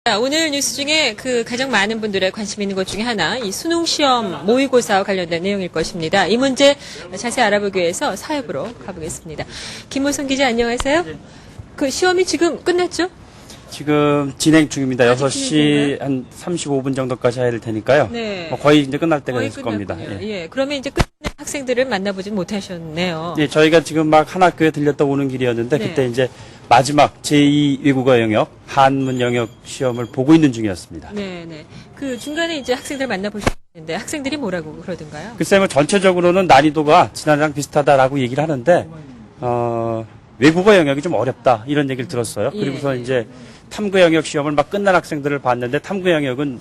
자, 오늘 뉴스 중에 가장 많은 분들의 관심 있는 것 중에 하나, 이 수능 시험 모의고사와 관련된 내용일 것입니다. 이 문제 자세히 알아보기 위해서 사회부로 가보겠습니다. 김호선 기자, 안녕하세요. 그 시험이 지금 끝났죠? 지금 진행 중입니다. 6시 한 35분 정도까지 해야 될 테니까요. 네. 거의 이제 끝날 때가 거의 됐을 겁니다. 끝났군요. 예. 그러면 이제 끝난 학생들을 만나보진 못하셨네요. 예, 저희가 지금 막 한 학교에 들렸다 오는 길이었는데 네. 그때 이제 마지막 제2 외국어 영역, 한문 영역 시험을 보고 있는 중이었습니다. 네네. 그 중간에 이제 학생들 만나보셨는데 학생들이 뭐라고 그러던가요? 글쎄 뭐 전체적으로는 난이도가 지난해랑 비슷하다라고 얘기를 하는데 외국어 영역이 좀 어렵다 이런 얘기를 들었어요. 예. 그리고서 이제 탐구 영역 시험을 막 끝난 학생들을 봤는데 탐구 영역은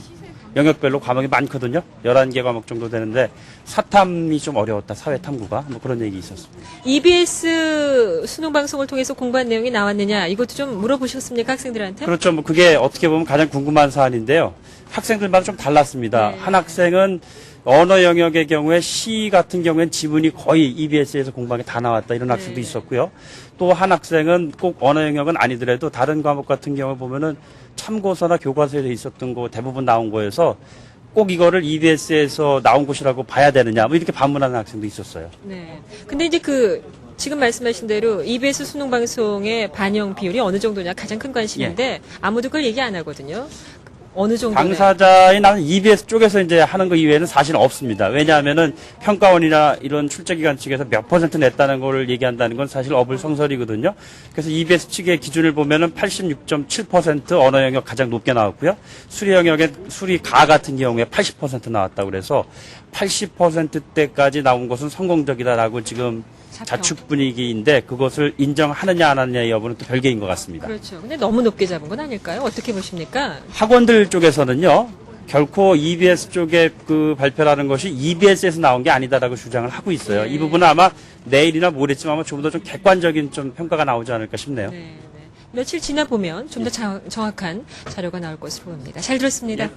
영역별로 과목이 많거든요. 11개 과목 정도 되는데 사탐이 좀 어려웠다. 사회 탐구가 뭐 그런 얘기 있었습니다. EBS 수능 방송을 통해서 공부한 내용이 나왔느냐 이것도 좀 물어보셨습니까 학생들한테? 그렇죠. 뭐 그게 어떻게 보면 가장 궁금한 사안인데요. 학생들마다 좀 달랐습니다. 네. 한 학생은 언어 영역의 경우에 시 같은 경우엔 지문이 거의 EBS에서 공부한 게 다 나왔다 이런 학생도 네. 있었고요. 또 한 학생은 꼭 언어 영역은 아니더라도 다른 과목 같은 경우 보면은 참고서나 교과서에 있었던 거 대부분 나온 거여서 꼭 이거를 EBS에서 나온 것이라고 봐야 되느냐 뭐 이렇게 반문하는 학생도 있었어요. 네. 근데 이제 지금 말씀하신 대로 EBS 수능 방송의 반영 비율이 어느 정도냐 가장 큰 관심인데 아무도 그걸 얘기 안 하거든요. 어느 정도? 당사자의 나는 EBS 쪽에서 이제 하는 거 이외에는 사실 없습니다. 왜냐하면은 평가원이나 이런 출제기관 측에서 몇 % 냈다는 걸 얘기한다는 건 사실 어불성설이거든요. 그래서 EBS 측의 기준을 보면은 86.7% 언어 영역 가장 높게 나왔고요. 수리 영역의 수리가 같은 경우에 80% 나왔다고 그래서 80%대까지 나온 것은 성공적이다라고 지금 자축 분위기인데 그것을 인정하느냐 안 하느냐의 여부는 또 별개인 것 같습니다. 그렇죠. 근데 너무 높게 잡은 건 아닐까요? 어떻게 보십니까? 학원들 쪽에서는요, 결코 EBS 쪽에 그 발표라는 것이 EBS에서 나온 게 아니다라고 주장을 하고 있어요. 네. 이 부분은 아마 내일이나 모레쯤 아마 좀 더 좀 객관적인 좀 평가가 나오지 않을까 싶네요. 네. 며칠 지나 보면 좀 더 정확한 자료가 나올 것으로 봅니다. 잘 들었습니다. 예.